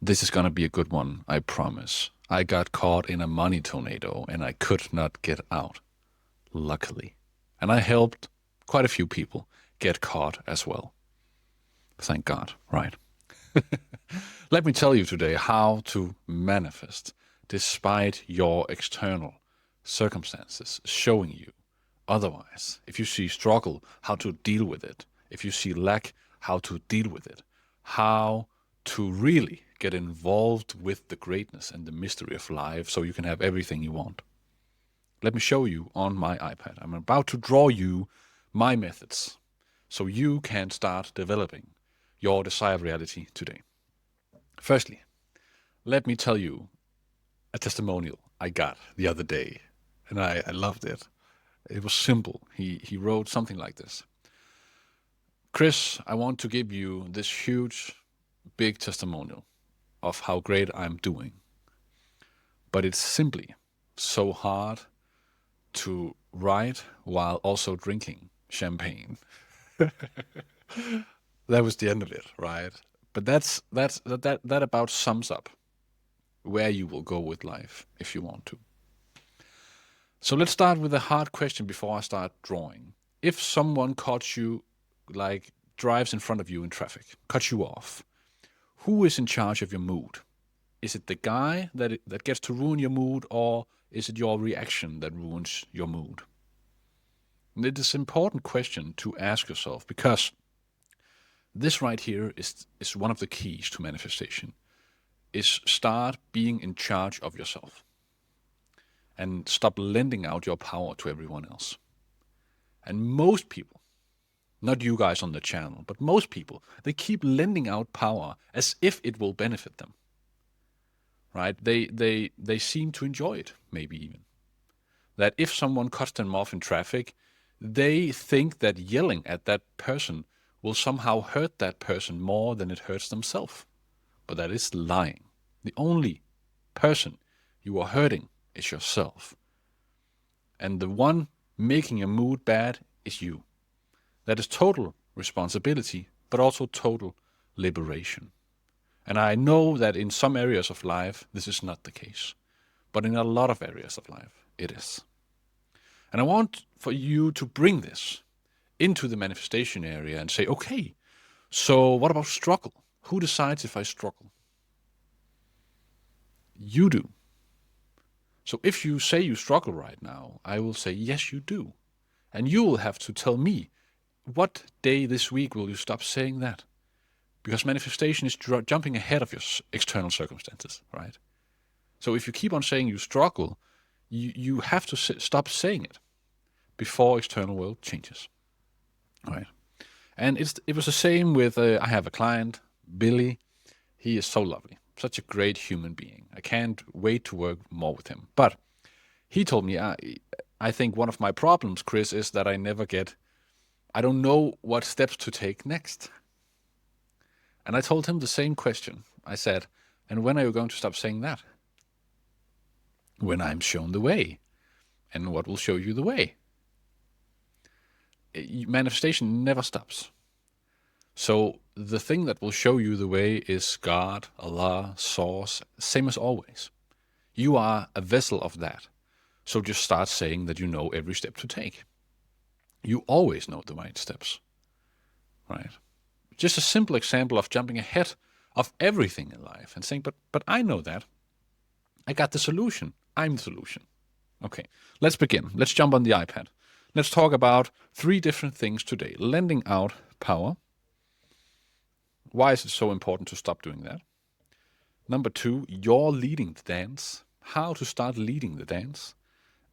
This is going to be a good one, I promise. I got caught in a money tornado and I could not get out, luckily. And I helped quite a few people get caught as well. Thank God, right? Let me tell you today how to manifest despite your external circumstances showing you otherwise. If you see struggle, how to deal with it. If you see lack, how to deal with it. How to really get involved with the greatness and the mystery of life so you can have everything you want. Let me show you on my iPad. I'm about to draw you my methods so you can start developing your desired reality today. Firstly, let me tell you a testimonial I got the other day, and I loved it. It was simple. He wrote something like this: Chris, I want to give you this huge, big testimonial of how great I'm doing. But it's simply so hard to write while also drinking champagne. That was the end of it, right? But that about sums up where you will go with life if you want to. So let's start with a hard question before I start drawing. If someone caught you, like drives in front of you in traffic, cuts you off, who is in charge of your mood? Is it the guy that gets to ruin your mood, or is it your reaction that ruins your mood? And it is an important question to ask yourself because this right here is one of the keys to manifestation. Is start being in charge of yourself and stop lending out your power to everyone else. And most people, not you guys on the channel, but most people, they keep lending out power as if it will benefit them. Right? They seem to enjoy it, maybe even. That if someone cuts them off in traffic, they think that yelling at that person will somehow hurt that person more than it hurts themselves. But that is lying. The only person you are hurting is yourself. And the one making your mood bad is you. That is total responsibility, but also total liberation. And I know that in some areas of life, this is not the case. But in a lot of areas of life, it is. And I want for you to bring this into the manifestation area and say, okay, so what about struggle? Who decides if I struggle? You do. So if you say you struggle right now, I will say, yes, you do. And you will have to tell me, what day this week will you stop saying that? Because manifestation is jumping ahead of your external circumstances, right? So if you keep on saying you struggle, you have to stop saying it before external world changes, right? And it was the same with, I have a client, Billy. He is so lovely, such a great human being. I can't wait to work more with him. But he told me, I think one of my problems, Chris, is that I don't know what steps to take next. And I told him the same question. I said, and when are you going to stop saying that? When I'm shown the way. And what will show you the way? Manifestation never stops. So the thing that will show you the way is God, Allah, Source, same as always. You are a vessel of that. So just start saying that you know every step to take. You always know the right steps, right? Just a simple example of jumping ahead of everything in life and saying, but I know that. I got the solution. I'm the solution. Okay, let's begin. Let's jump on the iPad. Let's talk about 3 different things today. Lending out power. Why is it so important to stop doing that? Number 2, you're leading the dance. How to start leading the dance.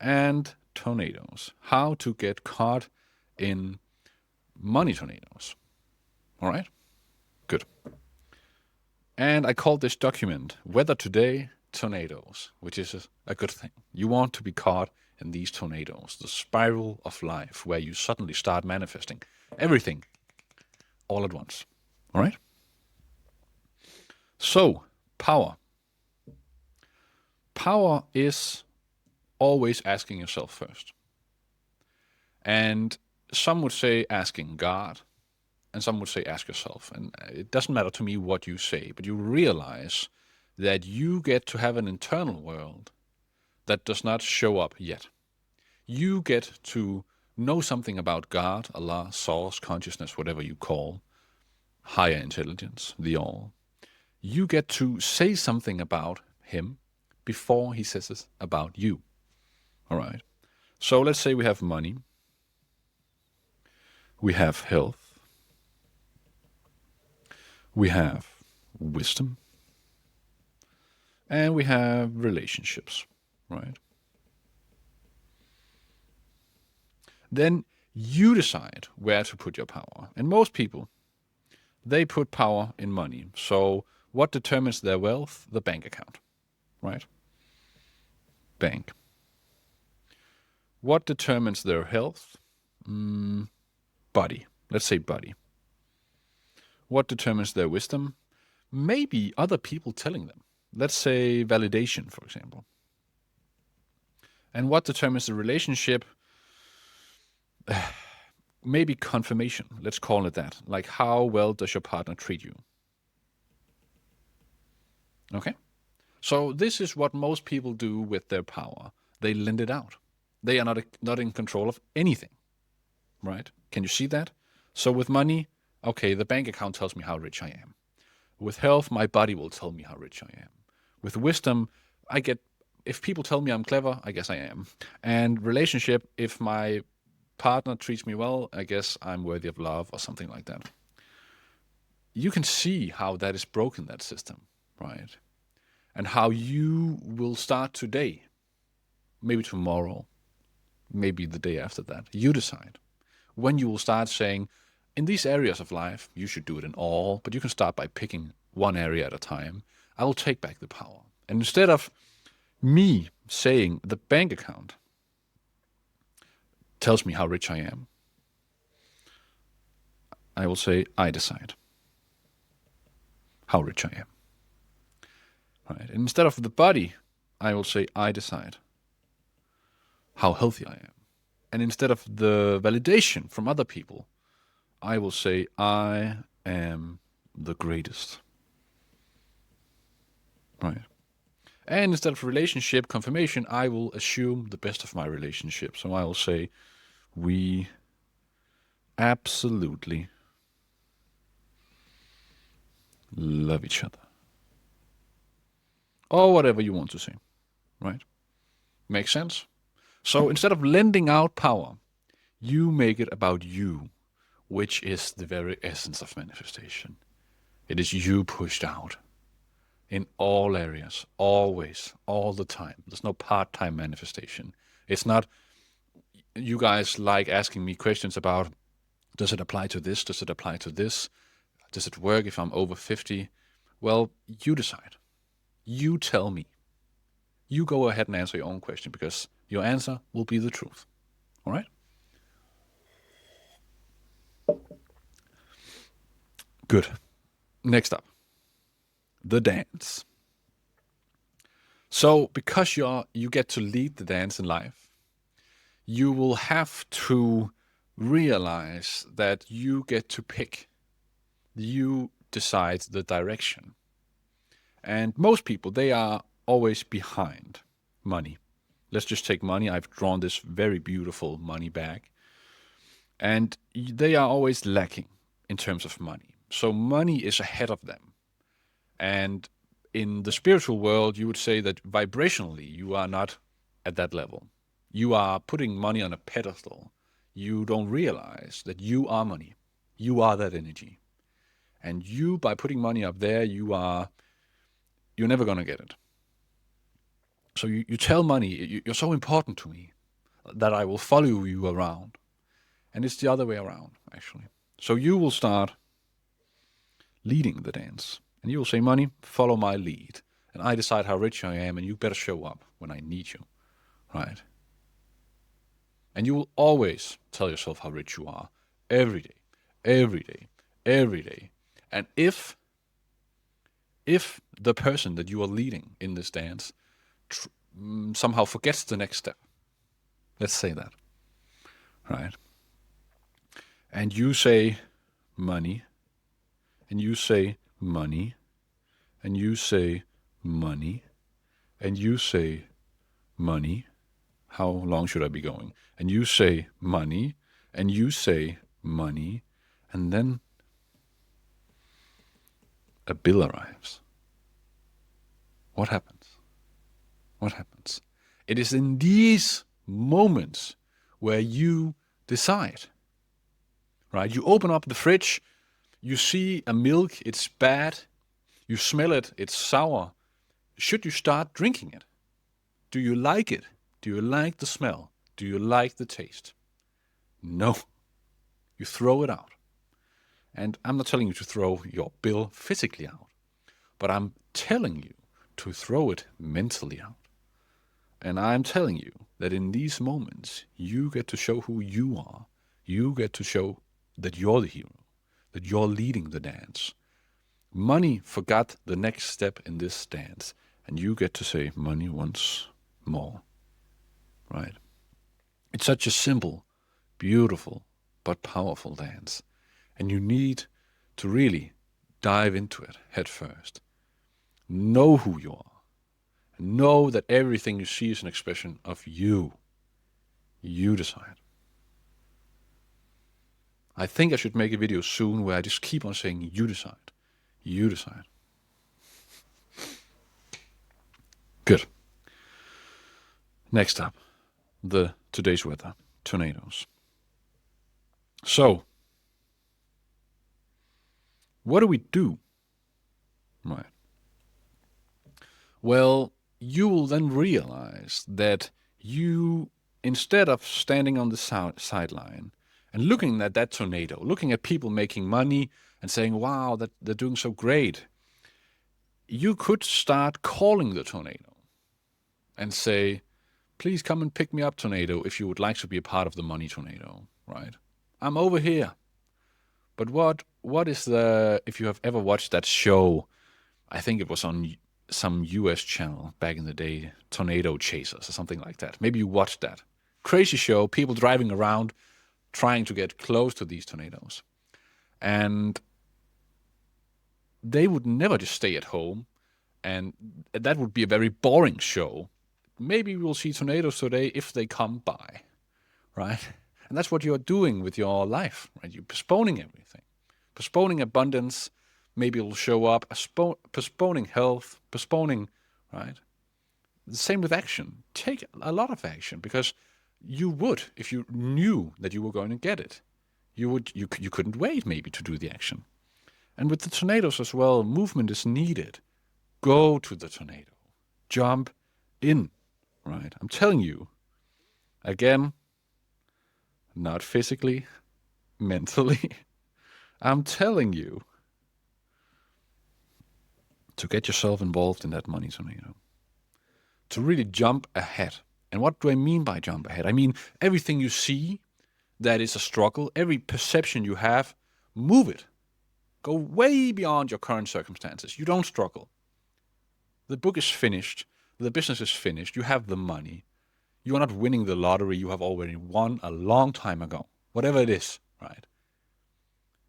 And tornadoes. How to get caught in money tornadoes. All right? Good. And I called this document Weather Today Tornadoes, which is a good thing. You want to be caught in these tornadoes, the spiral of life, where you suddenly start manifesting everything all at once. All right? So, power. Power is always asking yourself first. And some would say asking God. and some would say ask yourself, and it doesn't matter to me what you say, but you realize that you get to have an internal world that does not show up yet. You get to know something about God, Allah, source, consciousness, whatever you call, higher intelligence, the all. You get to say something about him before he says it about you. All right. So let's say we have money, we have health, we have wisdom, and we have relationships, right? Then you decide where to put your power. And most people, they put power in money. So what determines their wealth? The bank account, right? Bank. What determines their health? Body. Let's say body. What determines their wisdom? Maybe other people telling them. Let's say validation, for example. And what determines the relationship? Maybe confirmation. Let's call it that. Like, how well does your partner treat you? Okay? So this is what most people do with their power. They lend it out. They are not in control of anything, right? Can you see that? So with money, okay, the bank account tells me how rich I am. With health, my body will tell me how rich I am. With wisdom, if people tell me I'm clever, I guess I am. And relationship, if my partner treats me well, I guess I'm worthy of love or something like that. You can see how that is broken, that system, right? And how you will start today, maybe tomorrow, maybe the day after that. You decide when you will start saying, in these areas of life, you should do it in all, but you can start by picking one area at a time. I will take back the power. And instead of me saying the bank account tells me how rich I am, I will say, I decide how rich I am. Right? And instead of the body, I will say, I decide how healthy I am. And instead of the validation from other people, I will say, I am the greatest. Right? And instead of relationship confirmation, I will assume the best of my relationship. So I will say, we absolutely love each other. Or whatever you want to say. Right? Makes sense? So instead of lending out power, you make it about you, which is the very essence of manifestation. It is you pushed out in all areas, always, all the time. There's no part-time manifestation. It's not, you guys like asking me questions about, does it apply to this? Does it apply to this? Does it work if I'm over 50? Well, you decide. You tell me. You go ahead and answer your own question, because your answer will be the truth. All right? Good. Next up, the dance. So because you get to lead the dance in life, you will have to realize that you get to pick. You decide the direction. And most people, they are always behind money. Let's just take money. I've drawn this very beautiful money bag. And they are always lacking in terms of money. So money is ahead of them. And in the spiritual world, you would say that vibrationally, you are not at that level. You are putting money on a pedestal. You don't realize that you are money. You are that energy. And you, by putting money up there, you're never going to get it. So you tell money, you're so important to me that I will follow you around. And it's the other way around, actually. So you will start leading the dance. And you will say, money, follow my lead. And I decide how rich I am, and you better show up when I need you. Right? And you will always tell yourself how rich you are. Every day. Every day. Every day. And if the person that you are leading in this dance somehow forgets the next step, let's say that, right? And you say, money, and you say money, and you say money, and you say money. How long should I be going? And you say money, and you say money, and then a bill arrives. What happens? What happens? It is in these moments where you decide, right? You open up the fridge, you see a milk, it's bad, you smell it, it's sour. Should you start drinking it? Do you like it? Do you like the smell? Do you like the taste? No. You throw it out. And I'm not telling you to throw your bill physically out, but I'm telling you to throw it mentally out. And I'm telling you that in these moments, you get to show who you are. You get to show that you're the hero, that you're leading the dance. Money forgot the next step in this dance, and you get to say money once more, right? It's such a simple, beautiful, but powerful dance, and you need to really dive into it head first. Know who you are. Know that everything you see is an expression of you. You decide. I think I should make a video soon where I just keep on saying you decide. You decide. Good. Next up, today's weather, tornadoes. So, what do we do? Right. Well, you will then realize that you, instead of standing on the sideline and looking at that tornado, looking at people making money and saying, wow, that they're doing so great, you could start calling the tornado and say, please come and pick me up, tornado, if you would like to be a part of the money tornado, right? I'm over here. But what is if you have ever watched that show, I think it was on some US channel back in the day, Tornado Chasers or something like that. Maybe you watched that. Crazy show, people driving around trying to get close to these tornadoes. And they would never just stay at home, and that would be a very boring show. Maybe we'll see tornadoes today if they come by, right? And that's what you're doing with your life, right? You're postponing everything. Postponing abundance, maybe it'll show up. Postponing health, postponing, right? The same with action. Take a lot of action, because you would, if you knew that you were going to get it, you couldn't wait maybe to do the action. And with the tornadoes as well, movement is needed. Go to the tornado. Jump in, right? I'm telling you, again, not physically, mentally. I'm telling you to get yourself involved in that money tornado. To really jump ahead. And what do I mean by jump ahead? I mean everything you see that is a struggle, every perception you have, move it. Go way beyond your current circumstances. You don't struggle. The book is finished. The business is finished. You have the money. You are not winning the lottery. You have already won a long time ago. Whatever it is, right?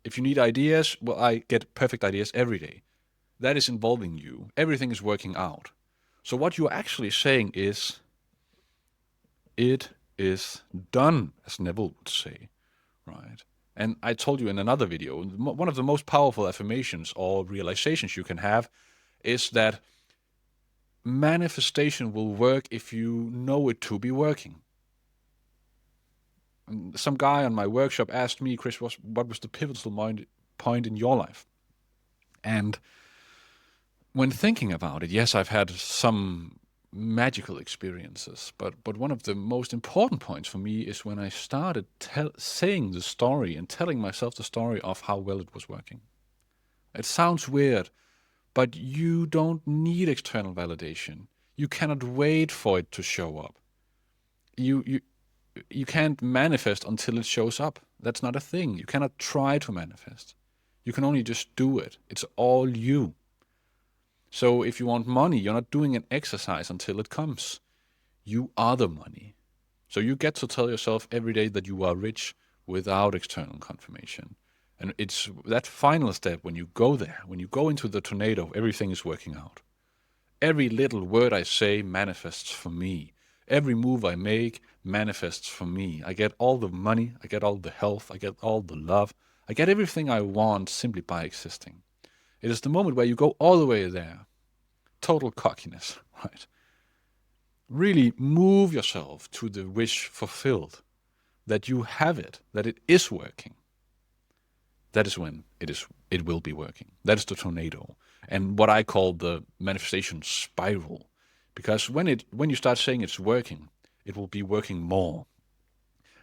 If you need ideas, well, I get perfect ideas every day. That is involving you. Everything is working out. So what you're actually saying is, it is done, as Neville would say, right? And I told you in another video, one of the most powerful affirmations or realizations you can have is that manifestation will work if you know it to be working. And some guy on my workshop asked me, Chris, what was the pivotal point in your life? And when thinking about it, yes, I've had some magical experiences, but one of the most important points for me is when I started saying the story and telling myself the story of how well it was working. It sounds weird, but you don't need external validation. You cannot wait for it to show up. You can't manifest until it shows up. That's not a thing. You cannot try to manifest. You can only just do it. It's all you. So if you want money, you're not doing an exercise until it comes. You are the money. So you get to tell yourself every day that you are rich without external confirmation. And it's that final step when you go there, when you go into the tornado, everything is working out. Every little word I say manifests for me. Every move I make manifests for me. I get all the money, I get all the health, I get all the love, I get everything I want simply by existing. It is the moment where you go all the way there. Total cockiness, right? Really move yourself to the wish fulfilled, that you have it, that it is working. That is when it will be working. That is the tornado. And what I call the manifestation spiral. Because when you start saying it's working, it will be working more.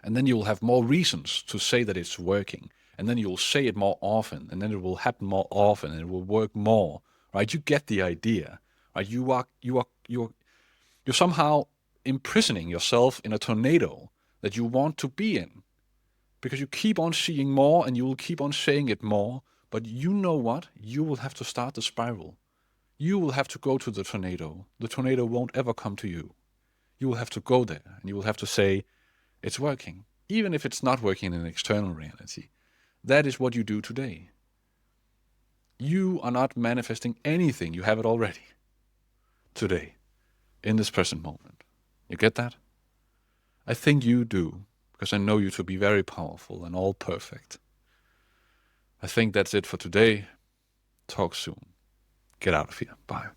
And then you will have more reasons to say that it's working. And then you'll say it more often, and then it will happen more often, and it will work more. Right? You get the idea. Right? You're somehow imprisoning yourself in a tornado that you want to be in. Because you keep on seeing more and you will keep on saying it more. But you know what? You will have to start the spiral. You will have to go to the tornado. The tornado won't ever come to you. You will have to go there and you will have to say, it's working. Even if it's not working in an external reality. That is what you do today. You are not manifesting anything. You have it already. Today. In this present moment. You get that? I think you do. Because I know you to be very powerful and all perfect. I think that's it for today. Talk soon. Get out of here. Bye.